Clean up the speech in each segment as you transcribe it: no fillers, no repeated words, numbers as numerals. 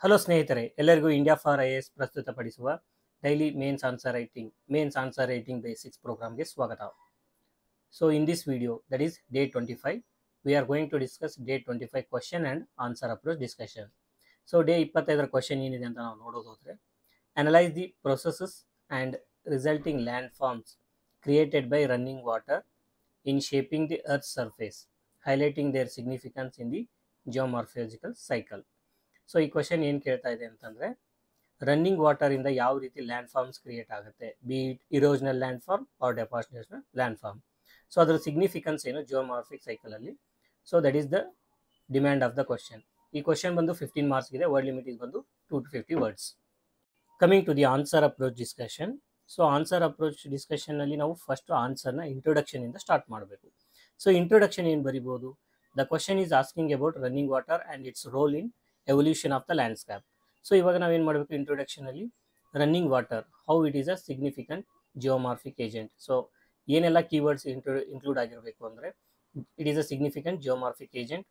Hello ಸ್ನೇಹಿತರೆ, ಎಲ್ಲರಿಗೂ India for IAS ಪ್ರಸ್ತುತಪಡಿಸುವ daily mains answer writing basics ಪ್ರೋಗ್ರಾಮ್ಗೆ ಸ್ವಾಗತ. So in this video, that is day 25, we are going to discuss day 25 question and answer approach discussion. So day 25ರ question ಏನಿದೆ ಅಂತ ನಾವು ನೋಡೋದಾದ್ರೆ, analyse the processes and resulting land forms created by running water in shaping the earth surface, highlighting their significance in the geomorphological cycle. So ಈ question ಏನು ಕೇಳ್ತಾ ಇದೆ ಅಂತಂದರೆ, ರನ್ನಿಂಗ್ ವಾಟರಿಂದ ಯಾವ ರೀತಿ ಲ್ಯಾಂಡ್ ಫಾರ್ಮ್ಸ್ ಕ್ರಿಯೇಟ್ ಆಗುತ್ತೆ, be it erosional land form or depositional land form. So ಅದರ ಸಿಗ್ನಿಫಿಕೆನ್ಸ್ ಏನು ಜಿಯೋಮಾರ್ಫಿಕ್ ಸೈಕಲಲ್ಲಿ. So that is the demand of the question. ಈ ಕ್ವಶನ್ ಬಂದು 15 ಮಾರ್ಕ್ಸ್ ಇದೆ. ವರ್ಡ್ ಲಿಮಿಟ್ ಇಸ್ ಬಂದು 2 to 50 words. Coming to the answer approach discussion. So answer approach ಡಿಸ್ಕಷನ್ನಲ್ಲಿ ನಾವು first ಆನ್ಸರ್ನ ಇಂಟ್ರೊಡಕ್ಷನಿಂದ ಸ್ಟಾರ್ಟ್ ಮಾಡಬೇಕು. ಸೊ ಇಂಟ್ರೊಡಕ್ಷನ್ ಏನು ಬರಿಬೋದು? The question is asking about running water and its role in evolution of the landscape. So ಇವಾಗ ನಾವೇನು ಮಾಡಬೇಕು, ಇಂಟ್ರೊಡಕ್ಷನಲ್ಲಿ running water, how it is a significant geomorphic agent. So ಏನೆಲ್ಲ ಕೀವರ್ಡ್ಸ್ ಇನ್ಕ್ಲೂಡ್ ಆಗಿರಬೇಕು ಅಂದರೆ, it is a significant geomorphic agent,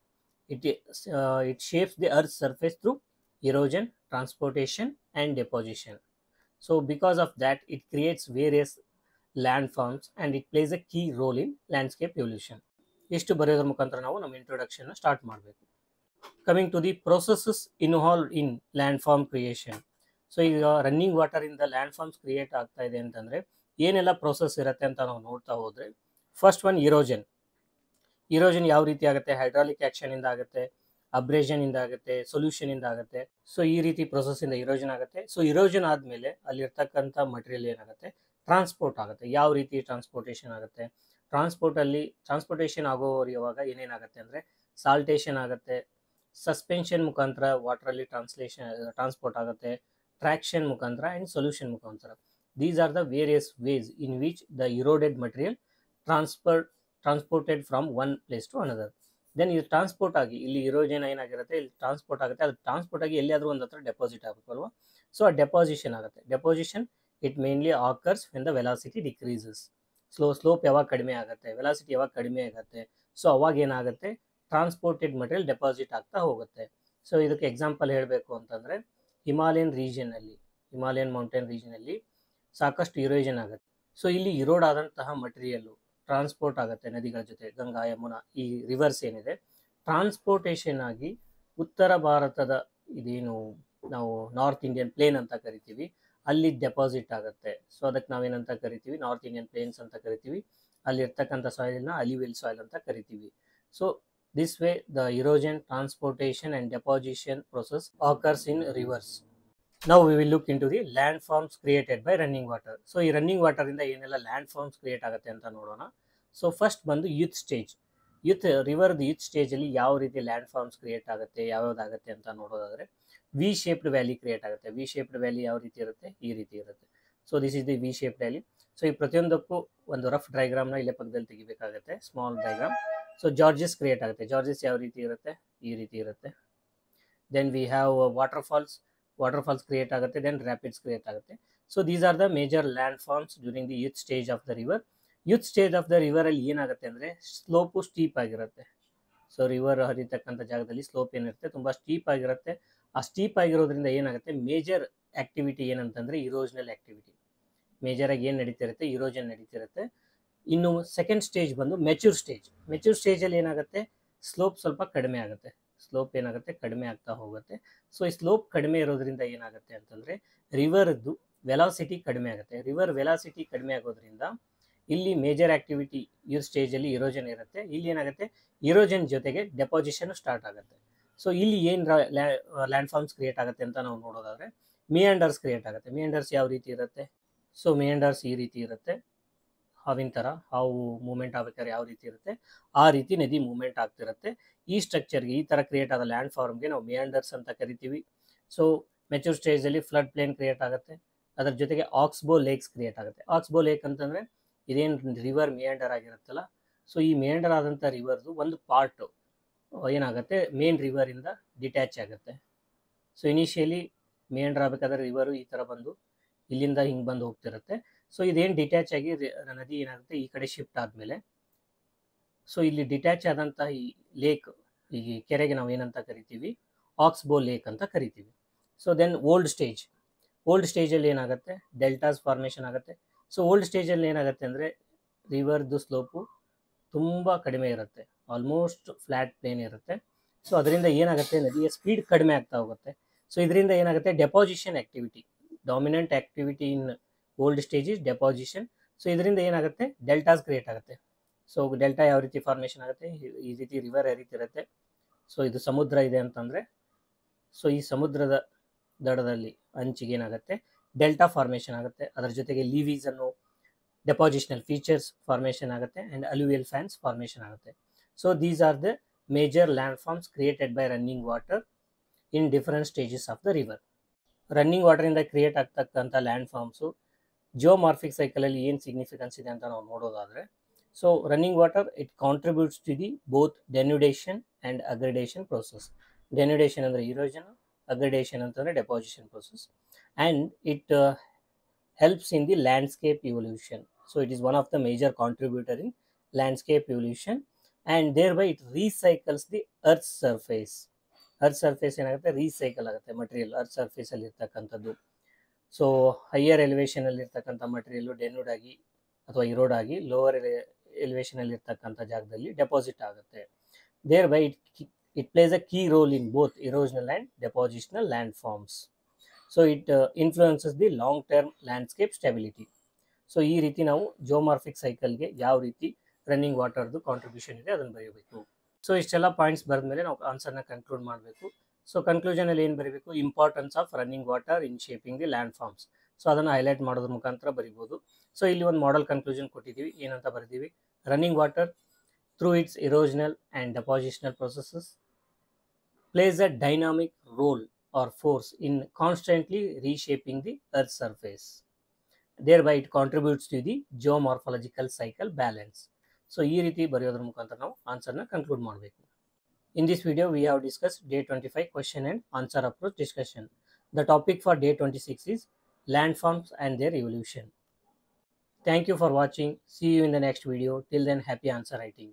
it shapes the earth's surface through erosion, transportation and deposition. So because of that, it creates various landforms and it plays a key role in landscape evolution. ಇಷ್ಟು ಬರೆಯೋದ್ರ ಮುಖಾಂತರ ನಾವು ನಮ್ಮ introduction start ಮಾಡಬೇಕು. Coming to the processes involved in land form creation. So ಈಗ running ವಾಟರಿಂದ land forms create ಆಗ್ತಾ ಇದೆ ಅಂತಂದರೆ ಏನೆಲ್ಲ ಪ್ರೊಸೆಸ್ ಇರುತ್ತೆ ಅಂತ ನಾವು ನೋಡ್ತಾ ಹೋದರೆ, ಫಸ್ಟ್ ಒನ್ ಇರೋಜನ್. ಇರೋಜನ್ ಯಾವ ರೀತಿ ಆಗುತ್ತೆ? ಹೈಡ್ರಾಲಿಕ್ ಆ್ಯಕ್ಷನಿಂದ ಆಗುತ್ತೆ, ಅಬ್ರೇಷನಿಂದ ಆಗುತ್ತೆ, ಸೊಲ್ಯೂಷನಿಂದ ಆಗುತ್ತೆ. ಸೊ ಈ ರೀತಿ ಪ್ರೊಸೆಸ್ಸಿಂದ ಇರೋಜನ್ ಆಗುತ್ತೆ. ಸೊ ಇರೋಜನ್ ಆದಮೇಲೆ ಅಲ್ಲಿರ್ತಕ್ಕಂಥ ಮಟೀರಿಯಲ್ ಏನಾಗುತ್ತೆ, ಟ್ರಾನ್ಸ್ಪೋರ್ಟ್ ಆಗುತ್ತೆ. ಯಾವ ರೀತಿ ಟ್ರಾನ್ಸ್ಪೋರ್ಟೇಷನ್ ಆಗುತ್ತೆ? ಟ್ರಾನ್ಸ್ಪೋರ್ಟೇಷನ್ ಆಗೋರು ಯಾವಾಗ ಏನೇನಾಗುತ್ತೆ ಅಂದರೆ, ಸಾಲ್ಟೇಷನ್ ಆಗುತ್ತೆ, ಸಸ್ಪೆನ್ಷನ್ ಮುಖಾಂತರ ವಾಟ್ರಲ್ಲಿ ಟ್ರಾನ್ಸ್ಪೋರ್ಟ್ ಆಗುತ್ತೆ, ಟ್ರ್ಯಾಕ್ಷನ್ ಮುಖಾಂತರ ಆ್ಯಂಡ್ ಸೊಲ್ಯೂಷನ್ ಮುಖಾಂತರ. These are the various ways in which the eroded material transported from one place to another. Then ಇದು ಟ್ರಾನ್ಸ್ಪೋರ್ಟ್ ಆಗಿ, ಇಲ್ಲಿ ಇರೋಜನ್ ಏನಾಗಿರುತ್ತೆ, ಇಲ್ಲಿ ಟ್ರಾನ್ಸ್ಪೋರ್ಟ್ ಆಗುತ್ತೆ. ಅದು ಟ್ರಾನ್ಸ್ಪೋರ್ಟ್ ಆಗಿ ಎಲ್ಲಿಯಾದರೂ ಒಂದು ಹತ್ರ ಡೆಪಾಸಿಟ್ ಆಗಬೇಕು ಅಲ್ವಾ? ಸೊ ಆ ಡೆಪಾಸಿಷನ್ ಆಗುತ್ತೆ. Deposition it mainly occurs when the velocity decreases. Slope ಯಾವಾಗ ಕಡಿಮೆ ಆಗುತ್ತೆ, ವೆಲಾಸಿಟಿ ಯಾವಾಗ ಕಡಿಮೆ ಆಗುತ್ತೆ, ಸೊ ಅವಾಗ ಏನಾಗುತ್ತೆ, ಟ್ರಾನ್ಸ್ಪೋರ್ಟೆಡ್ ಮಟೀರಿಯಲ್ ಡೆಪಾಸಿಟ್ ಆಗ್ತಾ ಹೋಗುತ್ತೆ. ಸೊ ಇದಕ್ಕೆ ಎಕ್ಸಾಂಪಲ್ ಹೇಳಬೇಕು ಅಂತಂದರೆ, ಹಿಮಾಲಯನ್ ಮೌಂಟೇನ್ ರೀಜನಲ್ಲಿ ಸಾಕಷ್ಟು ಇರೋಜನ್ ಆಗುತ್ತೆ. ಸೊ ಇಲ್ಲಿ ಇರೋಡ್ ಆದಂತಹ ಮಟೀರಿಯಲ್ಲು ಟ್ರಾನ್ಸ್ಪೋರ್ಟ್ ಆಗುತ್ತೆ ನದಿಗಳ ಜೊತೆ, ಗಂಗಾ, ಯಮುನಾ, ಈ ರಿವರ್ಸ್ ಏನಿದೆ, ಟ್ರಾನ್ಸ್ಪೋರ್ಟೇಷನ್ ಆಗಿ ಉತ್ತರ ಭಾರತದ ಇದೇನು ನಾವು ನಾರ್ತ್ ಇಂಡಿಯನ್ ಪ್ಲೇನ್ ಅಂತ ಕರಿತೀವಿ, ಅಲ್ಲಿ ಡೆಪಾಸಿಟ್ ಆಗುತ್ತೆ. ಸೊ ಅದಕ್ಕೆ ನಾವೇನಂತ ಕರಿತೀವಿ, ನಾರ್ತ್ ಇಂಡಿಯನ್ ಪ್ಲೇನ್ಸ್ ಅಂತ ಕರಿತೀವಿ. ಅಲ್ಲಿರ್ತಕ್ಕಂಥ ಸಾಯಿಲ್ನ ಅಲಿವಿಲ್ ಸಾಯಿಲ್ ಅಂತ ಕರಿತೀವಿ. So this way the erosion, transportation and deposition process occurs in rivers. Now we will look into the landforms created by running water. So ಈ ರನ್ನಿಂಗ್ ವಾಟರಿಂದ ಏನೆಲ್ಲ ಲ್ಯಾಂಡ್ ಫಾರ್ಮ್ಸ್ ಕ್ರಿಯೇಟ್ ಆಗುತ್ತೆ ಅಂತ ನೋಡೋಣ. ಸೊ ಫಸ್ಟ್ ಬಂದು youth stage. ರಿವರ್ದು youth ಸ್ಟೇಜಲ್ಲಿ ಯಾವ ರೀತಿ land forms create ಆಗುತ್ತೆ, ಯಾವ್ಯಾವುದಾಗುತ್ತೆ ಅಂತ ನೋಡೋದಾದರೆ, ವಿ ಶೇಪ್ಡ್ ವ್ಯಾಲಿ ಕ್ರಿಯೇಟ್ ಆಗುತ್ತೆ. ವಿ ಶೇಪ್ಡ್ ವ್ಯಾಲಿ ಯಾವ ರೀತಿ ಇರುತ್ತೆ, ಈ ರೀತಿ ಇರುತ್ತೆ. So this is the V shaped valley. So ಈ ಪ್ರತಿಯೊಂದಕ್ಕೂ ಒಂದು ರಫ್ ಡಯಾಗ್ರಾಮ್ನ ಇಲ್ಲೇ ಪಕ್ಕದಲ್ಲಿ ತೆಗಿಬೇಕಾಗುತ್ತೆ, small diagram. So gorges create ಆಗುತ್ತೆ. ಜಾರ್ಜಸ್ ಯಾವ ರೀತಿ ಇರುತ್ತೆ, ಈ ರೀತಿ ಇರುತ್ತೆ. Then we have waterfalls create ಆಗುತ್ತೆ. ದೆನ್ ರ್ಯಾಪಿಡ್ಸ್ ಕ್ರಿಯೇಟ್ ಆಗುತ್ತೆ. So these are the major land forms during the youth stage of the river. Youth stage of the ರಿವರಲ್ಲಿ ಏನಾಗುತ್ತೆ ಅಂದರೆ, ಸ್ಲೋಪು ಸ್ಟೀಪ್ ಆಗಿರುತ್ತೆ. ಸೊ ರಿವರ್ ಹರಿತಕ್ಕಂಥ ಜಾಗದಲ್ಲಿ ಸ್ಲೋಪ್ ಏನಿರುತ್ತೆ, ತುಂಬ ಸ್ಟೀಪ್ ಆಗಿರುತ್ತೆ. ಆ ಸ್ಟೀಪ್ ಆಗಿರೋದ್ರಿಂದ ಏನಾಗುತ್ತೆ, ಮೇಜರ್ ಆ್ಯಕ್ಟಿವಿಟಿ ಏನಂತಂದರೆ ಇರೋಜನಲ್ ಆ್ಯಕ್ಟಿವಿಟಿ. ಮೇಜರಾಗಿ ಏನು ನಡೀತಿರುತ್ತೆ, ಇರೋಜನ್ ನಡೀತಿರುತ್ತೆ. ಇನ್ನು ಸೆಕೆಂಡ್ ಸ್ಟೇಜ್ ಬಂದು ಮೆಚೂರ್ ಸ್ಟೇಜ್. ಮೆಚೂರ್ ಸ್ಟೇಜಲ್ಲಿ ಏನಾಗುತ್ತೆ, ಸ್ಲೋಪ್ ಸ್ವಲ್ಪ ಕಡಿಮೆ ಆಗುತ್ತೆ. ಸ್ಲೋಪ್ ಏನಾಗುತ್ತೆ, ಕಡಿಮೆ ಆಗ್ತಾ ಹೋಗುತ್ತೆ. ಸೊ ಈ ಸ್ಲೋಪ್ ಕಡಿಮೆ ಇರೋದ್ರಿಂದ ಏನಾಗುತ್ತೆ ಅಂತಂದರೆ, ರಿವರ್ದು ವೆಲಾಸಿಟಿ ಕಡಿಮೆ ಆಗುತ್ತೆ. ರಿವರ್ ವೆಲಾಸಿಟಿ ಕಡಿಮೆ ಆಗೋದ್ರಿಂದ ಇಲ್ಲಿ ಮೇಜರ್ ಆ್ಯಕ್ಟಿವಿಟಿ ಯೂತ್ ಸ್ಟೇಜಲ್ಲಿ ಇರೋಜನ್ ಇರುತ್ತೆ. ಇಲ್ಲಿ ಏನಾಗುತ್ತೆ, ಇರೋಜನ್ ಜೊತೆಗೆ ಡೆಪಾಸಿಷನ್ ಸ್ಟಾರ್ಟ್ ಆಗುತ್ತೆ. ಸೊ ಇಲ್ಲಿ ಏನು ಲ್ಯಾಂಡ್ ಫಾರ್ಮ್ಸ್ ಕ್ರಿಯೇಟ್ ಆಗುತ್ತೆ ಅಂತ ನಾವು ನೋಡೋದಾದರೆ, ಮಿಯಾಂಡರ್ಸ್ ಕ್ರಿಯೇಟ್ ಆಗುತ್ತೆ. ಮಿಯಾಂಡರ್ಸ್ ಯಾವ ರೀತಿ ಇರುತ್ತೆ, ಸೊ ಮಿಯಾಂಡರ್ಸ್ ಈ ರೀತಿ ಇರುತ್ತೆ. ಹಾವಿನ ಥರ, ಹಾವು ಮೂಮೆಂಟ್ ಆಗ್ಬೇಕಾದ್ರೆ ಯಾವ ರೀತಿ ಇರುತ್ತೆ, ಆ ರೀತಿ ನದಿ ಮೂಮೆಂಟ್ ಆಗ್ತಿರುತ್ತೆ. ಈ ಸ್ಟ್ರಕ್ಚರ್ಗೆ, ಈ ಥರ ಕ್ರಿಯೇಟ್ ಆದ ಲ್ಯಾಂಡ್ ಫಾರ್ಮ್ಗೆ ನಾವು ಮಿಯಾಂಡರ್ಸ್ ಅಂತ ಕರಿತೀವಿ. ಸೊ ಮೆಚೂರ್ ಸ್ಟೇಜಲ್ಲಿ ಫ್ಲಡ್ ಪ್ಲೇನ್ ಕ್ರಿಯೇಟ್ ಆಗುತ್ತೆ. ಅದರ ಜೊತೆಗೆ ಆಕ್ಸ್ಬೋ ಲೇಕ್ಸ್ ಕ್ರಿಯೇಟ್ ಆಗುತ್ತೆ. ಆಕ್ಸ್ಬೋ ಲೇಕ್ ಅಂತಂದರೆ ಇದೇನು ರಿವರ್ ಮಿಯಾಂಡರ್ ಆಗಿರುತ್ತಲ್ಲ, ಸೊ ಈ ಮಿಯಾಂಡರ್ ಆದಂಥ ರಿವರ್ದು ಒಂದು ಪಾರ್ಟು ಏನಾಗುತ್ತೆ, ಮೇನ್ ರಿವರಿಂದ ಡಿಟ್ಯಾಚ್ ಆಗುತ್ತೆ. ಸೊ ಇನಿಷಿಯಲಿ ಮಿಯಾಂಡರ್ ಆಗಬೇಕಾದ್ರೆ ರಿವರು ಈ ಥರ ಬಂದು ಇಲ್ಲಿಂದ ಹಿಂಗೆ ಬಂದು ಹೋಗ್ತಿರುತ್ತೆ. ಸೊ ಇದೇನು ಡಿಟ್ಯಾಚ್ ಆಗಿ ನದಿ ಏನಾಗುತ್ತೆ, ಈ ಕಡೆ ಶಿಫ್ಟ್ ಆದಮೇಲೆ, ಸೊ ಇಲ್ಲಿ ಡಿಟ್ಯಾಚ್ ಆದಂಥ ಈ ಲೇಕ್, ಈ ಕೆರೆಗೆ ನಾವು ಏನಂತ ಕರಿತೀವಿ, ಆಕ್ಸ್ಬೋ ಲೇಕ್ ಅಂತ ಕರಿತೀವಿ. ಸೊ ದೆನ್ ಓಲ್ಡ್ ಸ್ಟೇಜಲ್ಲಿ ಏನಾಗುತ್ತೆ, ಡೆಲ್ಟಾಸ್ ಫಾರ್ಮೇಷನ್ ಆಗುತ್ತೆ. ಸೊ ಓಲ್ಡ್ ಸ್ಟೇಜಲ್ಲಿ ಏನಾಗುತ್ತೆ ಅಂದರೆ ರಿವರ್ದು ಸ್ಲೋಪು ತುಂಬ ಕಡಿಮೆ ಇರುತ್ತೆ, ಆಲ್ಮೋಸ್ಟ್ ಫ್ಲ್ಯಾಟ್ ಪ್ಲೇನ್ ಇರುತ್ತೆ. ಸೊ ಅದರಿಂದ ಏನಾಗುತ್ತೆ, ನದಿಯ ಸ್ಪೀಡ್ ಕಡಿಮೆ ಆಗ್ತಾ ಹೋಗುತ್ತೆ. ಸೊ ಇದರಿಂದ ಏನಾಗುತ್ತೆ, deposition activity, dominant activity in old stage is deposition. So ಇದರಿಂದ ಏನಾಗುತ್ತೆ, ಡೆಲ್ಟಾಸ್ ಕ್ರಿಯೇಟ್ ಆಗುತ್ತೆ. ಸೊ ಡೆಲ್ಟಾ ಯಾವ ರೀತಿ ಫಾರ್ಮೇಷನ್ ಆಗುತ್ತೆ, ಈ ರೀತಿ ರಿವರ್ ಯಾವ ರೀತಿ ಇರುತ್ತೆ. ಸೊ ಇದು ಸಮುದ್ರ ಇದೆ ಅಂತಂದರೆ, ಸೊ ಈ ಸಮುದ್ರದ ದಡದಲ್ಲಿ ಅಂಚಿಗೆ ಏನಾಗುತ್ತೆ, ಡೆಲ್ಟಾ ಫಾರ್ಮೇಷನ್ ಆಗುತ್ತೆ. ಅದರ ಜೊತೆಗೆ ಲೀವೀಸ್ ಅನ್ನು ಡೆಪಾಸಿಷನಲ್ ಫೀಚರ್ಸ್ ಫಾರ್ಮೇಷನ್ ಆಗುತ್ತೆ ಆ್ಯಂಡ್ ಅಲ್ಯೂವಿಯಲ್ ಫ್ಯಾನ್ಸ್ ಫಾರ್ಮೇಷನ್ ಆಗುತ್ತೆ. So these are the major land forms created by running water in different stages of the river. Running ವಾಟರಿಂದ ಕ್ರಿಯೇಟ್ ಆಗ್ತಕ್ಕಂಥ ಲ್ಯಾಂಡ್ ಫಾರ್ಮ್ಸು ಜಿಯೋಮಾರ್ಫಿಕ್ ಸೈಕಲಲ್ಲಿ ಏನು ಸಿಗ್ನಿಫಿಕೆನ್ಸ್ ಇದೆ ಅಂತ ನಾವು ನೋಡೋದಾದರೆ, so running water it contributes to the both denudation and aggradation process. Denudation ಅಂದರೆ erosion, aggradation ಅಂತಂದರೆ deposition process, and it helps in the landscape evolution. So it is one of the major contributor in landscape evolution, and thereby it recycles the earth's surface. Earth surface ಏನಾಗುತ್ತೆ, recycle ಆಗುತ್ತೆ material earth ಸರ್ಫೇಸಲ್ಲಿ ಇರ್ತಕ್ಕಂಥದ್ದು. So higher ಎಲಿವೇಷನಲ್ಲಿ ಇರ್ತಕ್ಕಂಥ material ಡೆನ್ಯೂಡ್ ಆಗಿ ಅಥವಾ ಇರೋಡ್ ಆಗಿ lower ಎಲಿವೇಷನಲ್ಲಿ ಇರ್ತಕ್ಕಂಥ ಜಾಗದಲ್ಲಿ deposit ಆಗುತ್ತೆ. thereby it plays a key role in both erosional and depositional landforms. So it influences the long term landscape stability. So ಈ ರೀತಿ ನಾವು ಜಿಯೋಮಾರ್ಫಿಕ್ ಸೈಕಲ್ಗೆ ಯಾವ ರೀತಿ ರನ್ನಿಂಗ್ ವಾಟರ್ದು ಕಾಂಟ್ರಿಬ್ಯೂಷನ್ ಇದೆ ಅದನ್ನು ಬರೀಬೇಕು. ಸೊ ಇಷ್ಟೆಲ್ಲ ಪಾಯಿಂಟ್ಸ್ ಬರೆದ ಮೇಲೆ ನಾವು ಆನ್ಸರ್ನ ಕನ್ಕ್ಲೂಡ್ ಮಾಡಬೇಕು. ಸೊ ಕನ್ಕ್ಲೂಷನಲ್ಲಿ ಏನು ಬರೀಬೇಕು, importance of running water in shaping the land forms. So ಅದನ್ನು ಹೈಲೈಟ್ ಮಾಡೋದ್ರ ಮುಖಾಂತರ ಬರಿಬೋದು. ಸೊ ಇಲ್ಲಿ ಒಂದು ಮಾಡೆಲ್ ಕನ್ಕ್ಲೂಷನ್ ಕೊಟ್ಟಿದ್ದೀವಿ, ಏನಂತ ಬರೆದೀವಿ, running water through its erosional and depositional processes plays a dynamic role or force in constantly reshaping the Earth's surface. Thereby it contributes to the geomorphological cycle balance. So ಈ ರೀತಿ ಬರೆಯೋದ್ರ ಮುಖಾಂತರ ನಾವು ಆನ್ಸರ್ನ conclude ಮಾಡಬೇಕು. In this video we have discussed day 25 question and answer approach discussion. The topic for day 26 is landforms and their evolution. Thank you for watching. See you in the next video. Till then, happy answer writing.